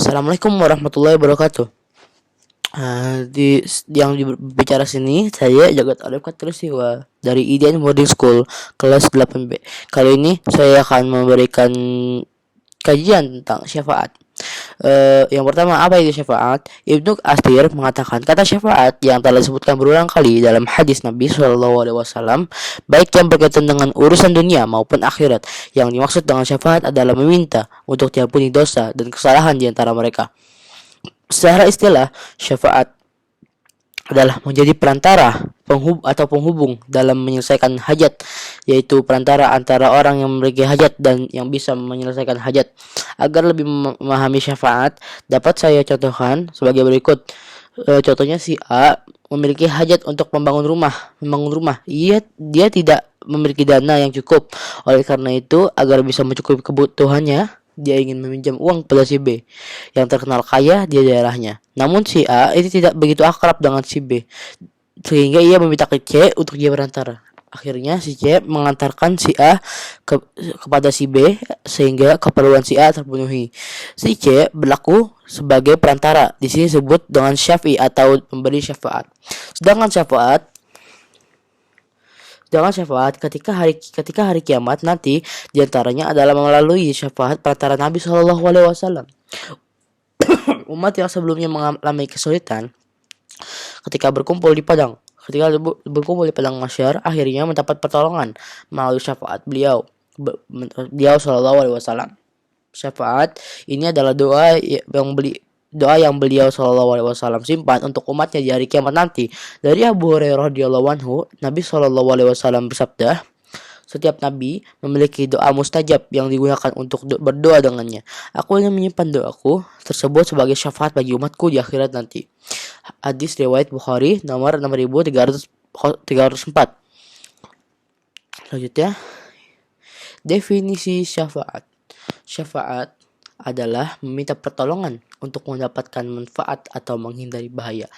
Assalamualaikum warahmatullahi wabarakatuh. Yang bicara sini saya Jagat Alif Katriswa dari IDN Boarding School kelas 8B. Kali ini saya akan memberikan kajian tentang syafaat. Yang pertama, apa itu syafaat? Ibnu Astir mengatakan kata syafaat yang telah disebutkan berulang kali dalam hadis Nabi Shallallahu Alaihi Wasallam, baik yang berkaitan dengan urusan dunia maupun akhirat. Yang dimaksud dengan syafaat adalah meminta untuk diampuni dosa dan kesalahan di antara mereka. Secara istilah, syafaat adalah menjadi perantara penghubung dalam menyelesaikan hajat, yaitu perantara antara orang yang memiliki hajat dan yang bisa menyelesaikan hajat. Agar lebih memahami syafaat, dapat saya contohkan sebagai berikut. Contohnya, si A memiliki hajat untuk membangun rumah. Dia tidak memiliki dana yang cukup. Oleh karena itu, agar bisa mencukupi kebutuhannya, dia ingin meminjam uang pada si B yang terkenal kaya di daerahnya. Namun si A itu tidak begitu akrab dengan si B, sehingga ia meminta ke C untuk dia berantara. Akhirnya si C mengantarkan si A kepada si B sehingga keperluan si A terpenuhi. Si C berlaku sebagai perantara. Di sini disebut dengan syafi atau pemberi syafaat. Sedangkan syafaat ketika hari kiamat nanti diantaranya adalah melalui syafaat perantara Nabi Shallallahu Alaihi Wasallam. Umat yang sebelumnya mengalami kesulitan ketika berkumpul di padang mahsyar akhirnya mendapat pertolongan melalui syafaat beliau Shallallahu Alaihi Wasallam. Syafaat ini adalah doa yang beliau Shallallahu Alaihi Wasallam simpan untuk umatnya di hari kiamat nanti. Dari Abu Hurairah radhiyallahu anhu, Nabi Shallallahu Alaihi Wasallam bersabda, setiap nabi memiliki doa mustajab yang digunakan untuk berdoa dengannya. Aku ingin menyimpan doaku tersebut sebagai syafaat bagi umatku di akhirat nanti. Hadis riwayat Bukhari nomor 6304. Selanjutnya, definisi syafaat. Syafaat adalah meminta pertolongan untuk mendapatkan manfaat atau menghindari bahaya.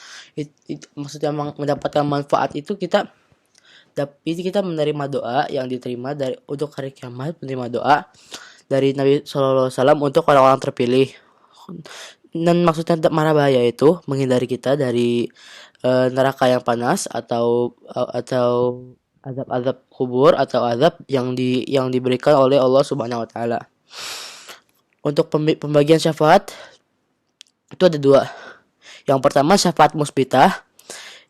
Maksudnya mendapatkan manfaat itu kita menerima doa yang diterima untuk hari kiamat, menerima doa dari Nabi Shallallahu Alaihi Wasallam untuk orang-orang terpilih. Dan maksudnya mara bahaya itu menghindari kita dari neraka yang panas atau azab-azab kubur atau azab yang diberikan oleh Allah Subhanahu Wa Taala. Untuk pembagian syafaat itu ada dua. Yang pertama syafaat musbitah.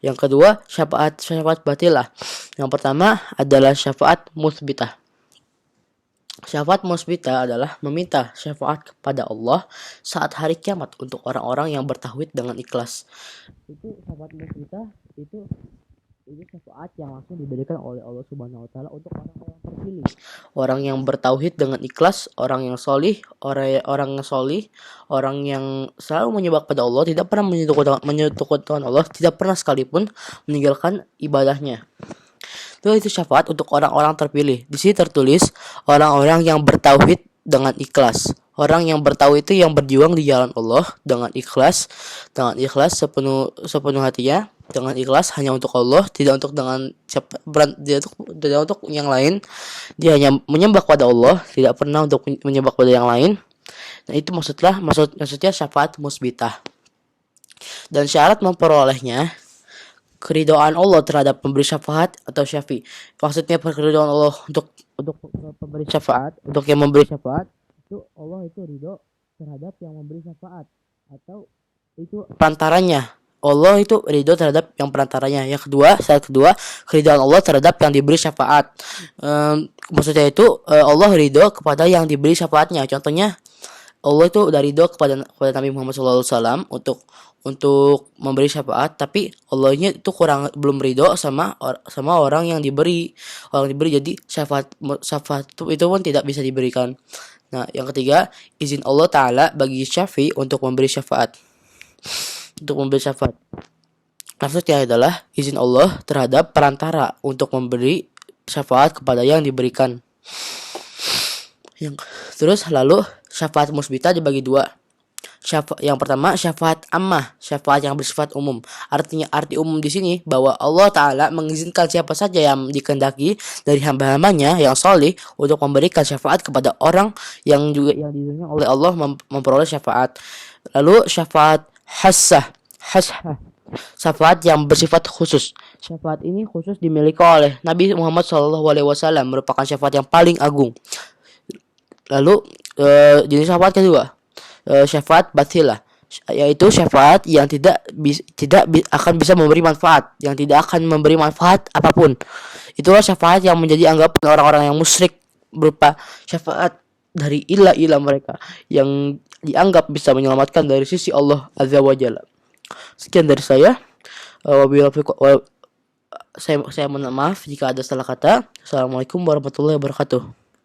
Yang kedua syafaat batilah. Yang pertama adalah syafaat musbitah. Syafaat musbitah adalah meminta syafaat kepada Allah saat hari kiamat untuk orang-orang yang bertauhid dengan ikhlas. Itu syafaat musbitah itu syafaat yang langsung diberikan oleh Allah Subhanahu Wa Taala untuk orang-orang terpilih, orang yang bertauhid dengan ikhlas, orang yang solih, orang yang selalu menyembah pada Allah, tidak pernah menyekutukan Allah, tidak pernah sekalipun meninggalkan ibadahnya. Itu syafaat untuk orang-orang terpilih. Di sini tertulis orang-orang yang bertauhid dengan ikhlas. Orang yang bertauhid itu yang berjuang di jalan Allah dengan ikhlas sepenuh hatinya, dengan ikhlas hanya untuk Allah, tidak untuk yang lain. Dia hanya menyembah kepada Allah, tidak pernah untuk menyembah kepada yang lain. Nah, itu maksudnya syafaat musbitah. Dan syarat memperolehnya keridhaan Allah terhadap pemberi syafaat atau syafi. Maksudnya keridhaan Allah untuk pemberi syafaat, untuk yang memberi syafaat itu Allah itu ridho terhadap yang memberi syafaat atau itu perantaranya. Allah itu ridho terhadap yang perantaranya. Syarat kedua, keridhaan Allah terhadap yang diberi syafaat. Maksudnya itu Allah ridho kepada yang diberi syafaatnya. Contohnya Allah itu udah ridho kepada Nabi Muhammad SAW untuk memberi syafaat, tapi Allahnya itu belum ridho sama orang yang diberi. Jadi syafaat itu pun tidak bisa diberikan. Nah, yang ketiga, izin Allah Ta'ala bagi syafi untuk memberi syafaat. Maksudnya adalah izin Allah terhadap perantara untuk memberi syafaat kepada yang diberikan. Terus lalu syafaat musbitah dibagi dua. Yang pertama, syafaat ammah, syafaat yang bersifat umum. Artinya, arti umum di sini bahwa Allah Ta'ala mengizinkan siapa saja yang dikehendaki dari hamba-hambanya yang soleh untuk memberikan syafaat kepada orang yang juga yang diizinkan oleh Allah memperoleh syafaat. Lalu syafaat hassah, hassah, syafaat yang bersifat khusus. Syafaat ini khusus dimiliki oleh Nabi Muhammad SAW, merupakan syafaat yang paling agung. Lalu jenis syafaat kedua, syafaat batilah, yaitu syafaat yang tidak akan bisa memberi manfaat, yang tidak akan memberi manfaat apapun. Itulah syafaat yang menjadi anggapan orang-orang yang musyrik, berupa syafaat dari ilah-ilah mereka yang dianggap bisa menyelamatkan dari sisi Allah Azza wa Jalla. Sekian dari saya. Saya mohon maaf jika ada salah kata. Assalamualaikum warahmatullahi wabarakatuh.